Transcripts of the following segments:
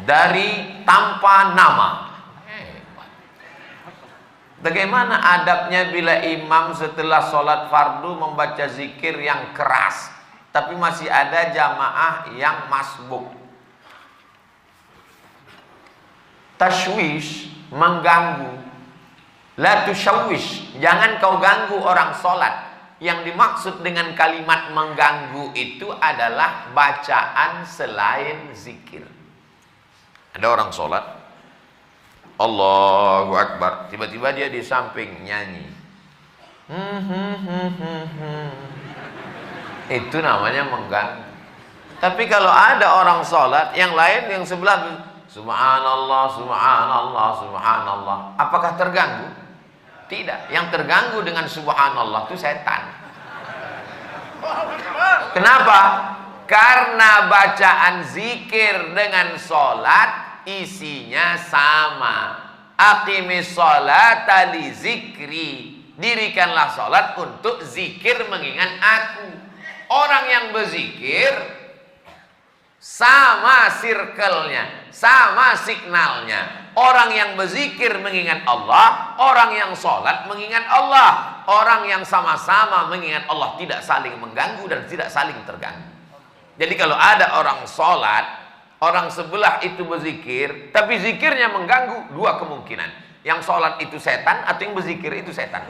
dari tanpa nama. Bagaimana adabnya bila imam setelah sholat fardu membaca zikir yang keras, tapi masih ada jamaah yang masbuk? Tashwish, mengganggu. La tushawwish, jangan kau ganggu orang sholat. Yang dimaksud dengan kalimat mengganggu itu adalah bacaan selain zikir. Ada orang sholat, Allahu Akbar, tiba-tiba dia di samping nyanyi. Itu namanya mengganggu. Tapi kalau ada orang sholat, yang lain yang sebelah Subhanallah, Subhanallah, Subhanallah, apakah terganggu? Tidak. Yang terganggu dengan Subhanallah itu setan. Kenapa? Karena bacaan zikir dengan sholat isinya sama. Aqimis sholata li zikri, dirikanlah sholat untuk zikir mengingat aku. Orang yang berzikir sama circle-nya, sama signalnya. Orang yang berzikir mengingat Allah, orang yang sholat mengingat Allah. Orang yang sama-sama mengingat Allah, tidak saling mengganggu dan tidak saling terganggu. Jadi kalau ada orang sholat, orang sebelah itu berzikir, tapi zikirnya mengganggu, dua kemungkinan. Yang sholat itu setan atau yang berzikir itu setan.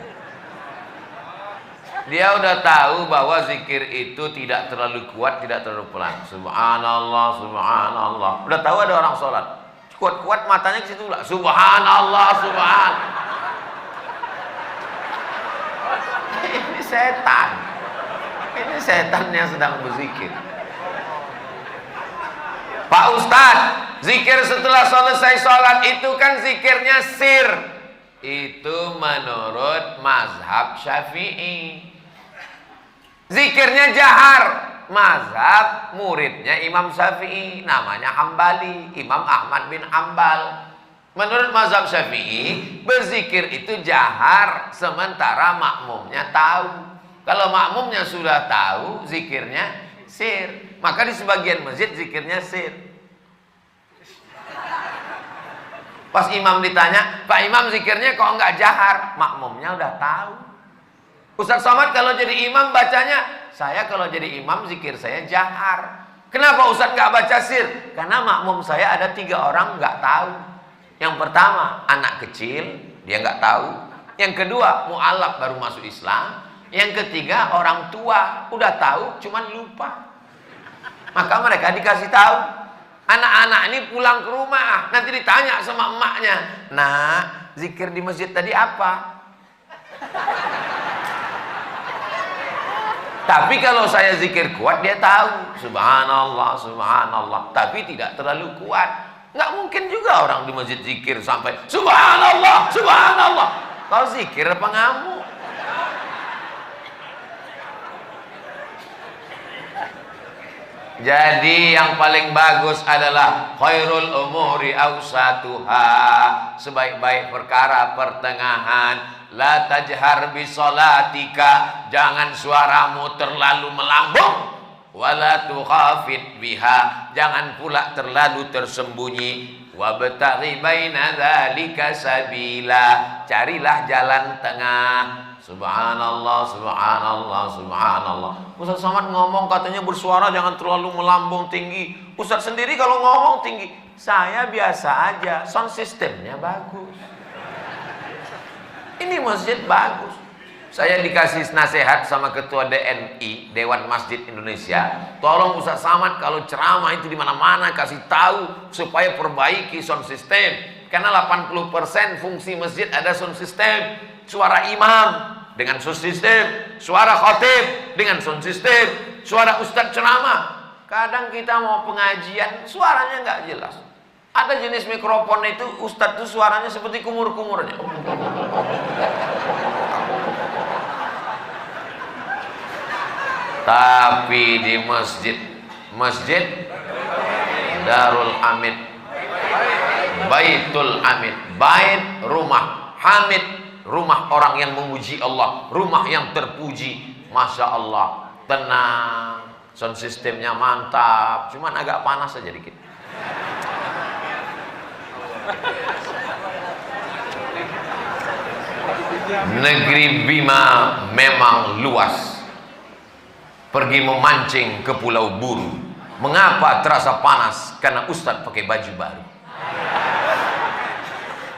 Dia udah tahu bahwa zikir itu tidak terlalu kuat, tidak terlalu pelan. Subhanallah, Subhanallah. Udah tahu ada orang sholat, kuat-kuat matanya ke situ lah. Subhanallah, Subhanallah. Ini setan. Ini setan yang sedang berzikir. Pak Ustadz, zikir setelah selesai sholat itu kan zikirnya sir. Itu menurut mazhab Syafi'i. Zikirnya jahar, mazhab muridnya Imam Syafi'i, namanya Hambali, Imam Ahmad bin Hambal. Menurut mazhab Syafi'i, berzikir itu jahar sementara makmumnya tahu. Kalau makmumnya sudah tahu, zikirnya sir. Maka di sebagian masjid zikirnya sir. Pas imam ditanya, Pak Imam zikirnya kok enggak jahar? Makmumnya udah tahu. Ustaz Somad kalau jadi imam bacanya, saya kalau jadi imam zikir saya jahar. Kenapa Ustaz nggak baca sir? Karena makmum saya ada 3 orang nggak tahu. Yang pertama anak kecil, dia nggak tahu. Yang kedua mu'alaf baru masuk Islam. Yang ketiga orang tua udah tahu cuman lupa. Maka mereka dikasih tahu. Anak-anak ini pulang ke rumah, nanti ditanya sama emaknya, nah zikir di masjid tadi apa? Tapi kalau saya zikir kuat, dia tahu. Subhanallah, Subhanallah. Tapi tidak terlalu kuat. Nggak mungkin juga orang di masjid zikir sampai Subhanallah, Subhanallah. Kau zikir apa ngamuk? Jadi yang paling bagus adalah khairul umuri awsatuha, sebaik-baik perkara pertengahan. La tajhar bi sholatika, jangan suaramu terlalu melambung. Wala tukhafit biha, jangan pula terlalu tersembunyi. Wabtaghi baina dzalika sabila, carilah jalan tengah. Subhanallah, Subhanallah, Subhanallah. Ustaz Somad ngomong katanya bersuara jangan terlalu melambung tinggi. Ustaz sendiri kalau ngomong tinggi, saya biasa aja, sound systemnya bagus. Ini masjid bagus. Saya dikasih nasihat sama ketua DNI, Dewan Masjid Indonesia. Tolong Ustaz Somad kalau ceramah itu di mana-mana kasih tahu supaya perbaiki sound system. Karena 80% fungsi masjid ada sound system. Suara imam dengan sound system, suara khatib dengan sound system, suara ustadz ceramah. Kadang kita mau pengajian suaranya nggak jelas. Ada jenis mikrofon itu ustadz itu suaranya seperti kumur-kumurnya. Tapi di masjid Darul Hamid, Baitul Hamid, bait rumah, Hamid rumah orang yang memuji Allah, rumah yang terpuji. Masya Allah, tenang, sound systemnya mantap, cuman agak panas saja dikit. Negeri Bima memang luas. Pergi memancing ke Pulau Buru. Mengapa terasa panas? Karena Ustadz pakai baju baru.